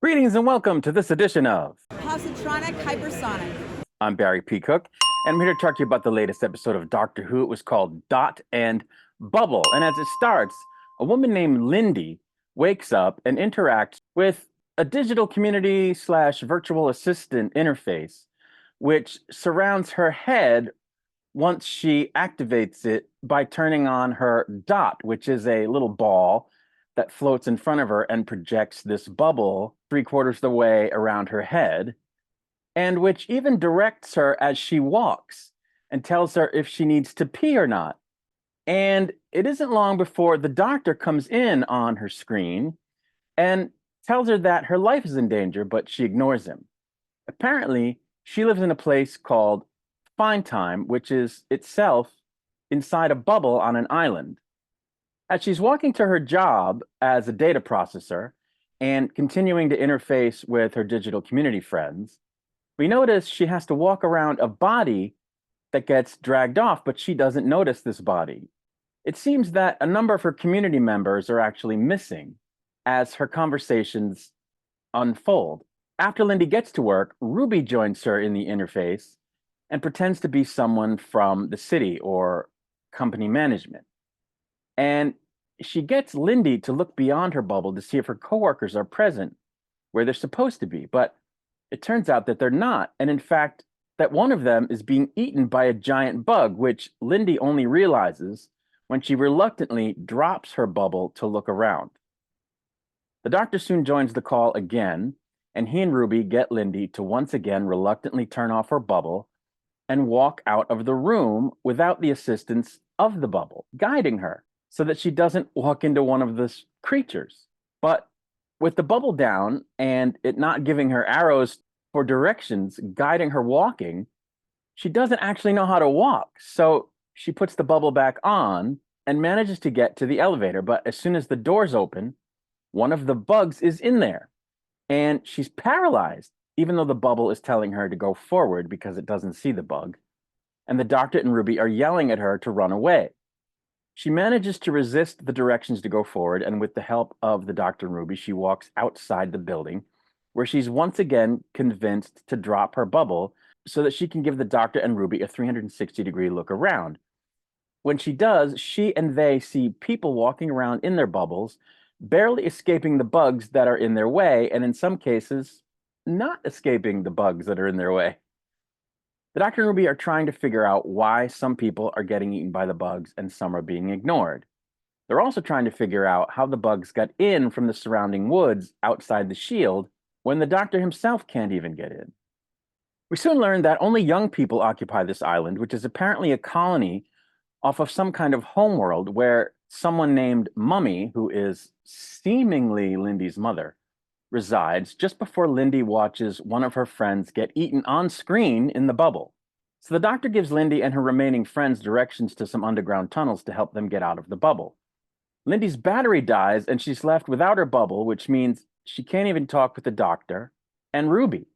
Greetings and welcome to this edition of Positronic Hypersonic. I'm Barry P. Cook, and I'm here to talk to you about the latest episode of Doctor Who. It was called Dot and Bubble. And as it starts, a woman named Lindy wakes up and interacts with a digital community / virtual assistant interface, which surrounds her head once she activates it by turning on her dot, which is a little ball that floats in front of her and projects this bubble 3/4 the way around her head, and which even directs her as she walks and tells her if she needs to pee or not. And it isn't long before the doctor comes in on her screen and tells her that her life is in danger, but she ignores him. Apparently, she lives in a place called Fine Time, which is itself inside a bubble on an island. As she's walking to her job as a data processor and continuing to interface with her digital community friends, we notice she has to walk around a body that gets dragged off, but she doesn't notice this body. It seems that a number of her community members are actually missing as her conversations unfold. After Lindy gets to work, Ruby joins her in the interface and pretends to be someone from the city or company management. And she gets Lindy to look beyond her bubble to see if her coworkers are present where they're supposed to be. But it turns out that they're not. And in fact, that one of them is being eaten by a giant bug, which Lindy only realizes when she reluctantly drops her bubble to look around. The doctor soon joins the call again, and he and Ruby get Lindy to once again reluctantly turn off her bubble and walk out of the room without the assistance of the bubble, guiding her so that she doesn't walk into one of the creatures. But with the bubble down and it not giving her arrows for directions guiding her walking, she doesn't actually know how to walk. So she puts the bubble back on and manages to get to the elevator. But as soon as the doors open, one of the bugs is in there and she's paralyzed, even though the bubble is telling her to go forward because it doesn't see the bug. And the doctor and Ruby are yelling at her to run away. She manages to resist the directions to go forward, and with the help of the Doctor and Ruby, she walks outside the building, where she's once again convinced to drop her bubble so that she can give the Doctor and Ruby a 360-degree look around. When she does, she and they see people walking around in their bubbles, barely escaping the bugs that are in their way, and in some cases, not escaping the bugs that are in their way. The Doctor and Ruby are trying to figure out why some people are getting eaten by the bugs and some are being ignored. They're also trying to figure out how the bugs got in from the surrounding woods outside the shield when the Doctor himself can't even get in. We soon learn that only young people occupy this island, which is apparently a colony off of some kind of homeworld where someone named Mummy, who is seemingly Lindy's mother, resides just before Lindy watches one of her friends get eaten on screen in the bubble. So the doctor gives Lindy and her remaining friends directions to some underground tunnels to help them get out of the bubble. Lindy's battery dies and she's left without her bubble, which means she can't even talk with the doctor and Ruby,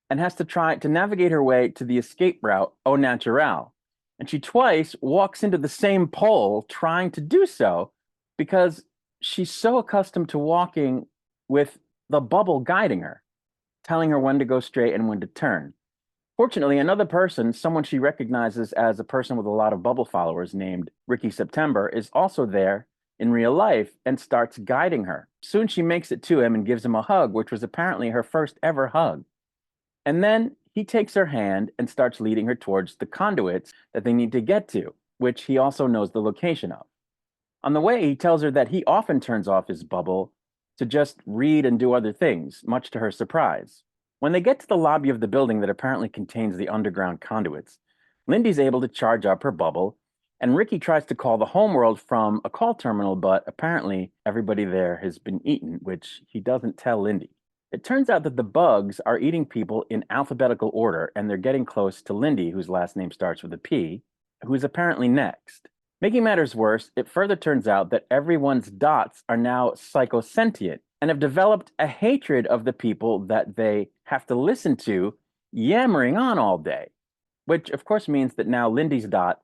and has to try to navigate her way to the escape route au naturel. And she twice walks into the same pole trying to do so because she's so accustomed to walking with the bubble guiding her, telling her when to go straight and when to turn. Fortunately, another person, someone she recognizes as a person with a lot of bubble followers named Ricky September, is also there in real life and starts guiding her. Soon she makes it to him and gives him a hug, which was apparently her first ever hug. And then he takes her hand and starts leading her towards the conduits that they need to get to, which he also knows the location of. On the way, he tells her that he often turns off his bubble to just read and do other things, much to her surprise. When they get to the lobby of the building that apparently contains the underground conduits, Lindy's able to charge up her bubble, and Ricky tries to call the homeworld from a call terminal, but apparently everybody there has been eaten, which he doesn't tell Lindy. It turns out that the bugs are eating people in alphabetical order, and they're getting close to Lindy, whose last name starts with a P, who's apparently next. Making matters worse, it further turns out that everyone's dots are now psychosentient and have developed a hatred of the people that they have to listen to yammering on all day, which of course means that now Lindy's dot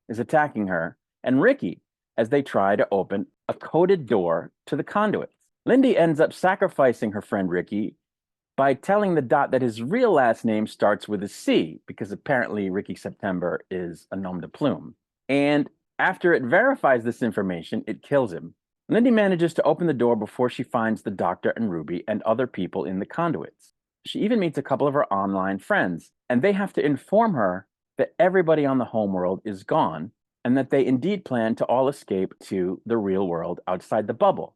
is attacking her and Ricky as they try to open a coded door to the conduits. Lindy ends up sacrificing her friend Ricky by telling the Dot that his real last name starts with a C, because apparently Ricky September is a nom de plume. And after it verifies this information, it kills him. Lindy manages to open the door before she finds the Doctor and Ruby and other people in the conduits. She even meets a couple of her online friends, and they have to inform her that everybody on the homeworld is gone and that they indeed plan to all escape to the real world outside the bubble.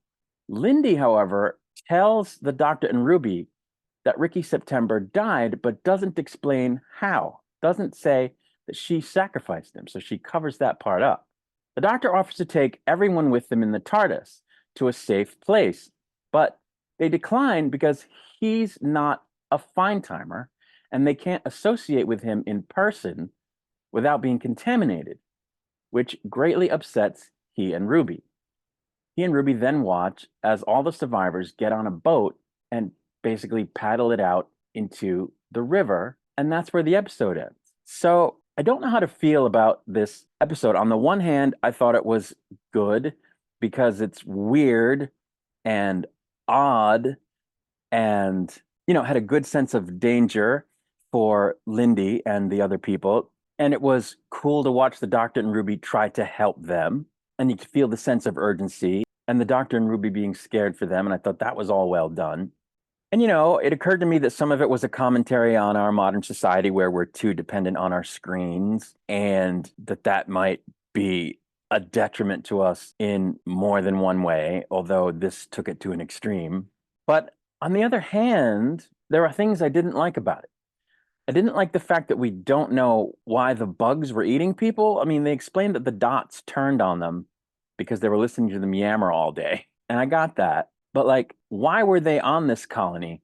Lindy, however, tells the Doctor and Ruby that Ricky September died, but doesn't explain how, doesn't say that she sacrificed him. So she covers that part up. The Doctor offers to take everyone with them in the TARDIS to a safe place, but they decline because he's not a fine timer and they can't associate with him in person without being contaminated, which greatly upsets he and Ruby. He and Ruby then watch as all the survivors get on a boat and basically paddle it out into the river, and that's where the episode ends. So I don't know how to feel about this episode. On the one hand, I thought it was good because it's weird and odd and, had a good sense of danger for Lindy and the other people. And it was cool to watch the Doctor and Ruby try to help them. And you could feel the sense of urgency and the Doctor and Ruby being scared for them. And I thought that was all well done. And, it occurred to me that some of it was a commentary on our modern society where we're too dependent on our screens and that might be a detriment to us in more than one way, although this took it to an extreme. But on the other hand, there are things I didn't like about it. I didn't like the fact that we don't know why the bugs were eating people. I mean, they explained that the Dots turned on them because they were listening to them yammer all day. And I got that. But why were they on this colony?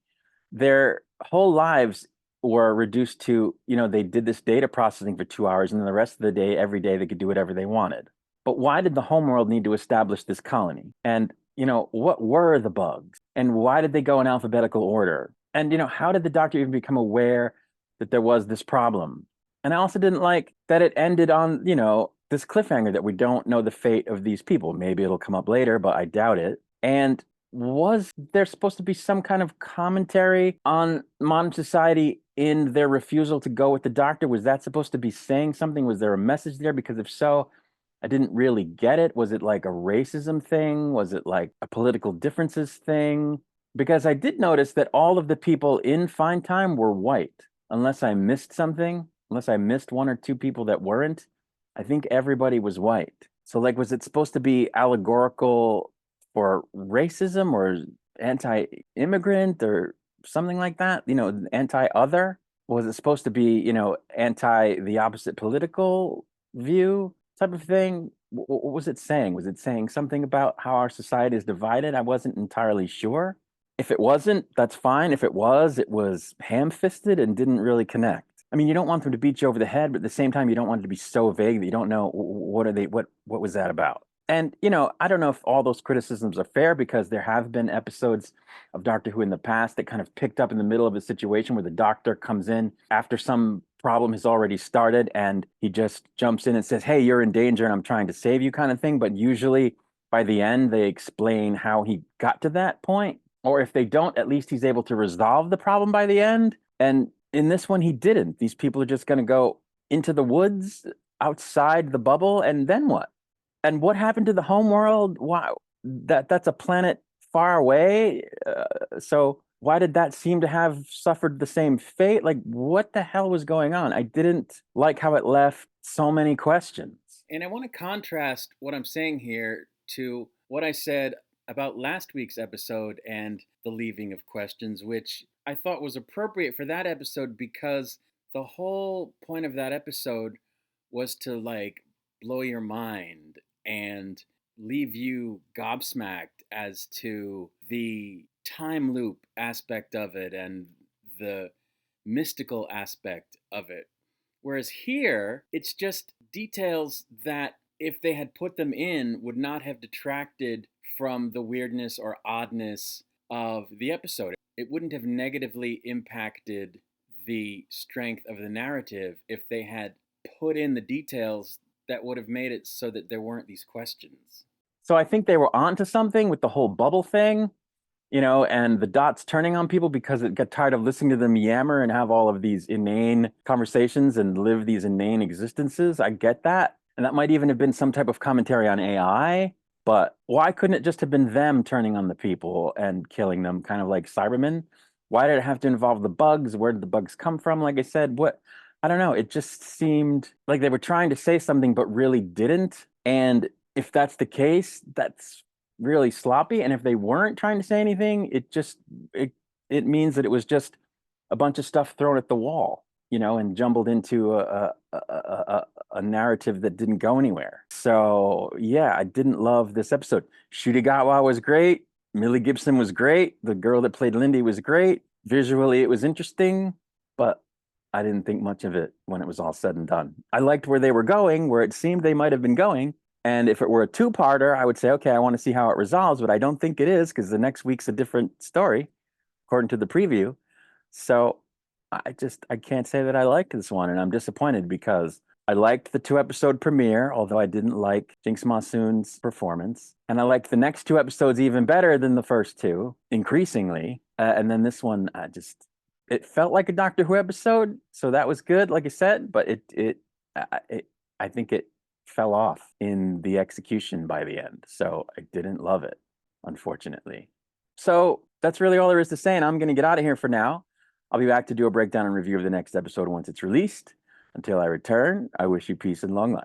Their whole lives were reduced to, they did this data processing for 2 hours and then the rest of the day, every day, they could do whatever they wanted. But why did the homeworld need to establish this colony? And, what were the bugs? And why did they go in alphabetical order? And, how did the Doctor even become aware that there was this problem? And I also didn't like that it ended on, this cliffhanger that we don't know the fate of these people. Maybe it'll come up later, but I doubt it. And was there supposed to be some kind of commentary on modern society in their refusal to go with the Doctor? Was that supposed to be saying something? Was there a message there? Because if so, I didn't really get it. Was it like a racism thing? Was it like a political differences thing? Because I did notice that all of the people in Fine Time were white, unless I missed something, unless I missed one or two people that weren't. I think everybody was white. So, was it supposed to be allegorical for racism or anti-immigrant or something like that? Anti-other? Was it supposed to be, anti the opposite political view type of thing? What was it saying? Was it saying something about how our society is divided? I wasn't entirely sure. If it wasn't, that's fine. If it was ham-fisted and didn't really connect. I mean, you don't want them to beat you over the head, but at the same time, you don't want it to be so vague that you don't know what was that about. And, I don't know if all those criticisms are fair because there have been episodes of Doctor Who in the past that kind of picked up in the middle of a situation where the Doctor comes in after some problem has already started and he just jumps in and says, hey, you're in danger and I'm trying to save you kind of thing. But usually by the end, they explain how he got to that point. Or if they don't, at least he's able to resolve the problem by the end. And in this one, he didn't. These people are just going to go into the woods outside the bubble. And then what? And what happened to the homeworld? Wow, that's a planet far away. So why did that seem to have suffered the same fate? What the hell was going on? I didn't like how it left so many questions. And I want to contrast what I'm saying here to what I said about last week's episode and the leaving of questions, which I thought was appropriate for that episode because the whole point of that episode was to blow your mind and leave you gobsmacked as to the time loop aspect of it and the mystical aspect of it. Whereas here, it's just details that, if they had put them in, would not have detracted from the weirdness or oddness of the episode. It wouldn't have negatively impacted the strength of the narrative if they had put in the details that would have made it so that there weren't these questions. So I think they were onto something with the whole bubble thing. and the Dot's turning on people because it got tired of listening to them yammer and have all of these inane conversations and live these inane existences. I get that. And that might even have been some type of commentary on AI. But why couldn't it just have been them turning on the people and killing them, kind of like Cybermen? Why did it have to involve the bugs? Where did the bugs come from? Like I said, what? I don't know. It just seemed like they were trying to say something, but really didn't. And if that's the case, that's really sloppy. And if they weren't trying to say anything, it it means that it was just a bunch of stuff thrown at the wall, and jumbled into a narrative that didn't go anywhere. So yeah, I didn't love this episode. Ncuti Gatwa was great. Millie Gibson was great. The girl that played Lindy was great. Visually, it was interesting, but I didn't think much of it when it was all said and done. I liked where they were going, where it seemed they might have been going. And if it were a two-parter, I would say, okay, I want to see how it resolves, but I don't think it is because the next week's a different story, according to the preview. So I can't say that I liked this one, and I'm disappointed because I liked the 2-episode premiere, although I didn't like Jinx Monsoon's performance. And I liked the next 2 episodes even better than the first 2, increasingly. And then this one, it felt like a Doctor Who episode, so that was good, like I said, but I think it fell off in the execution by the end. So I didn't love it, unfortunately. So that's really all there is to say, and I'm going to get out of here for now. I'll be back to do a breakdown and review of the next episode once it's released. Until I return, I wish you peace and long life.